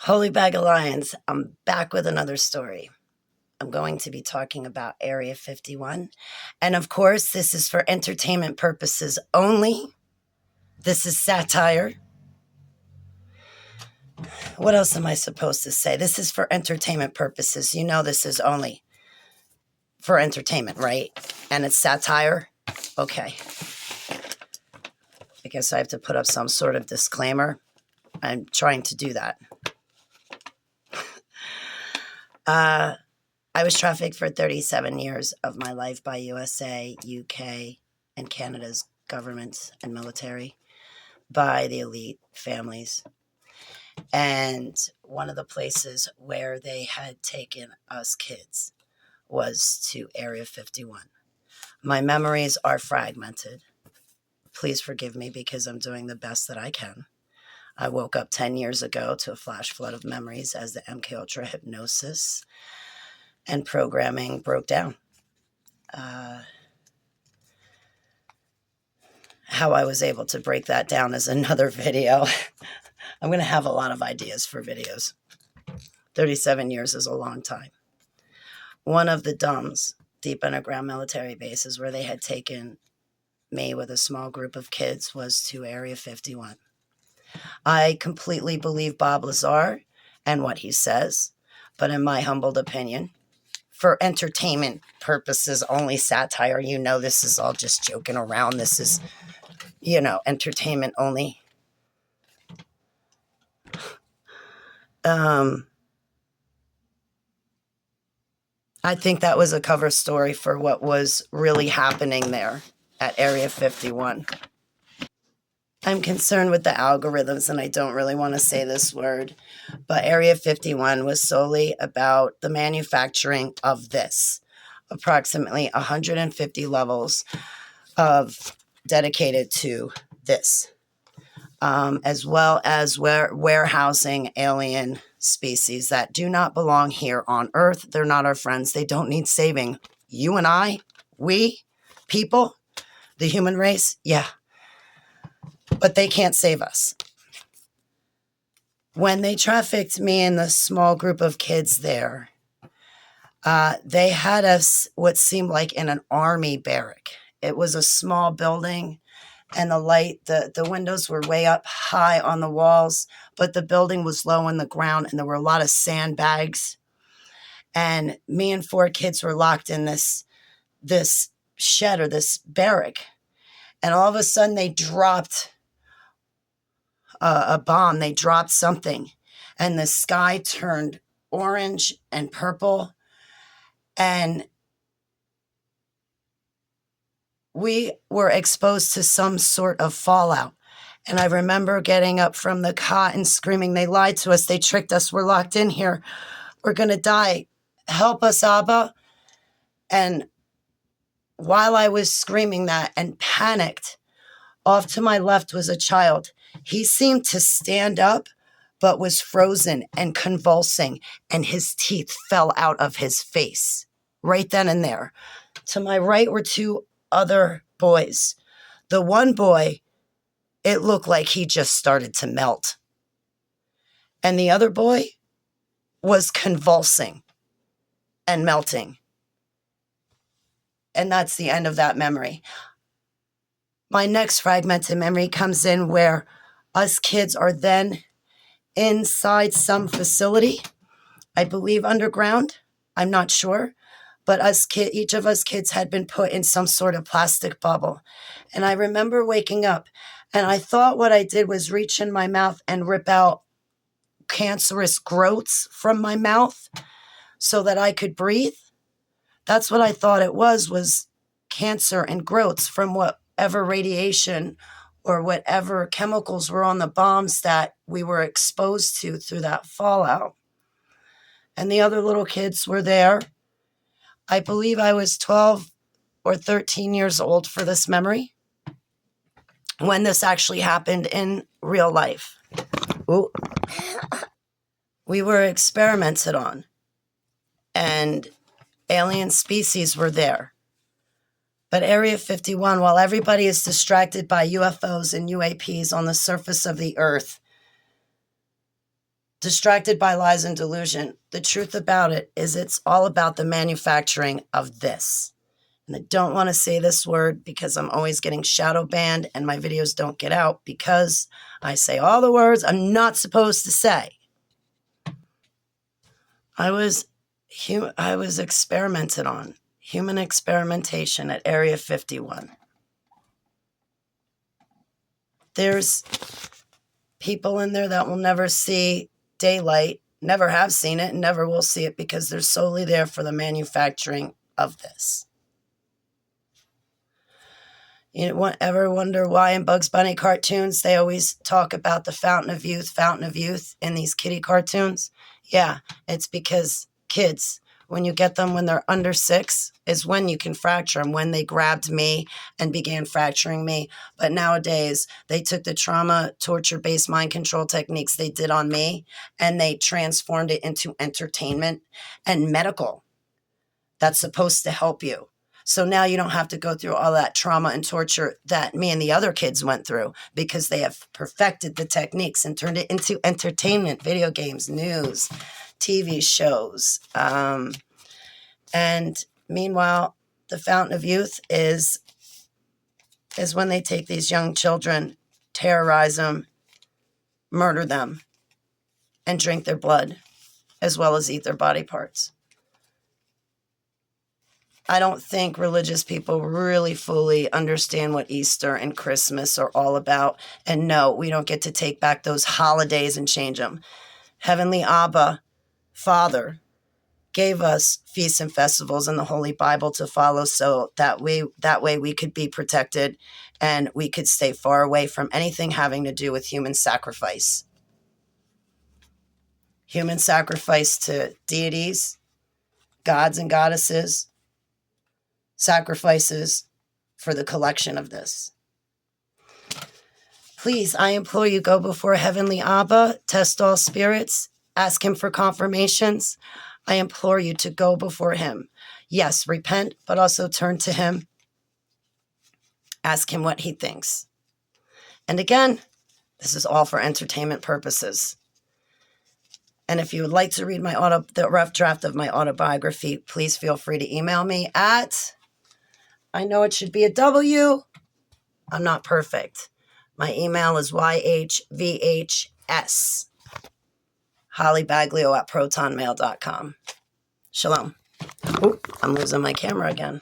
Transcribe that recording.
Holy Bag of Lions, I'm back with another story. I'm going to be talking about Area 51. And of course, this is for entertainment purposes only. This is satire. What else am I supposed to say? This is for entertainment purposes. You know, this is only for entertainment, right? And it's satire. Okay. I guess I have to put up some sort of disclaimer. I'm trying to do that. I was trafficked for 37 years of my life by USA, UK, and Canada's governments and military, by the elite families. And one of the places where they had taken us kids was to Area 51. My memories are fragmented. Please forgive me because I'm doing the best that I can. I woke up 10 years ago to a flash flood of memories as the MK Ultra hypnosis and programming broke down. How I was able to break that down is another video. I'm going to have a lot of ideas for videos. 37 years is a long time. One of the DUMBs, deep underground military bases, where they had taken me with a small group of kids was to Area 51. I completely believe Bob Lazar and what he says, but in my humbled opinion, for entertainment purposes, only satire, you know, this is all just joking around. This is, entertainment only. I think that was a cover story for what was really happening there at Area 51. I'm concerned with the algorithms, and I don't really want to say this word, but Area 51 was solely about the manufacturing of this. Approximately 150 levels of dedicated to this, as well as warehousing alien species that do not belong here on Earth. They're not our friends. They don't need saving. You and I, we, people, the human race, yeah. But they can't save us. When they trafficked me and the small group of kids there, they had us what seemed like in an army barrack. It was a small building, and the windows were way up high on the walls, but the building was low on the ground, and there were a lot of sandbags. And me and 4 kids were locked in this shed or this barrack. And all of a sudden they dropped a bomb. They dropped something, and the sky turned orange and purple, and we were exposed to some sort of fallout. And I remember getting up from the cot and screaming, "They lied to us. They tricked us. We're locked in here. We're going to die. Help us, Abba." And while I was screaming that and panicked, off to my left was a child. He seemed to stand up, but was frozen and convulsing, and his teeth fell out of his face right then and there. To my right were 2 other boys. The one boy, it looked like he just started to melt. And the other boy was convulsing and melting. And that's the end of that memory. My next fragmented memory comes in where us kids are then inside some facility, I believe underground, I'm not sure, but each of us kids had been put in some sort of plastic bubble. And I remember waking up, and I thought what I did was reach in my mouth and rip out cancerous growths from my mouth so that I could breathe. That's what I thought it was cancer and growths from whatever radiation or whatever chemicals were on the bombs that we were exposed to through that fallout. And the other little kids were there. I believe I was 12 or 13 years old for this memory when this actually happened in real life. Ooh. We were experimented on, and alien species were there. But Area 51, while everybody is distracted by UFOs and UAPs on the surface of the Earth, Distracted by lies and delusion. The truth about it is it's all about the manufacturing of this. And I don't want to say this word because I'm always getting shadow banned and my videos don't get out because I say all the words I'm not supposed to say. I was experimented on. Human experimentation at Area 51. There's people in there that will never see daylight, never have seen it, and never will see it because they're solely there for the manufacturing of this. You don't ever wonder why in Bugs Bunny cartoons they always talk about the fountain of youth in these kiddie cartoons? Yeah, it's because kids, when you get them when they're under 6, is when you can fracture them, when they grabbed me and began fracturing me. But nowadays, they took the trauma, torture-based mind control techniques they did on me, and they transformed it into entertainment and medical. That's supposed to help you. So now you don't have to go through all that trauma and torture that me and the other kids went through because they have perfected the techniques and turned it into entertainment, video games, news, TV shows. And meanwhile, the fountain of youth is when they take these young children, terrorize them, murder them, and drink their blood, as well as eat their body parts. I don't think religious people really fully understand what Easter and Christmas are all about. And no, we don't get to take back those holidays and change them. Heavenly Abba, Father, gave us feasts and festivals in the Holy Bible to follow so that way we could be protected and we could stay far away from anything having to do with human sacrifice. Human sacrifice to deities, gods and goddesses, sacrifices for the collection of this. Please, I implore you, go before Heavenly Abba, test all spirits, ask him for confirmations. I implore you to go before him. Yes, repent, but also turn to him. Ask him what he thinks. And again, this is all for entertainment purposes. And if you would like to read the rough draft of my autobiography, please feel free to email me at, I know it should be a W. I'm not perfect. My email is yhvhs, hollybaglio@protonmail.com. Shalom. Oh, I'm losing my camera again.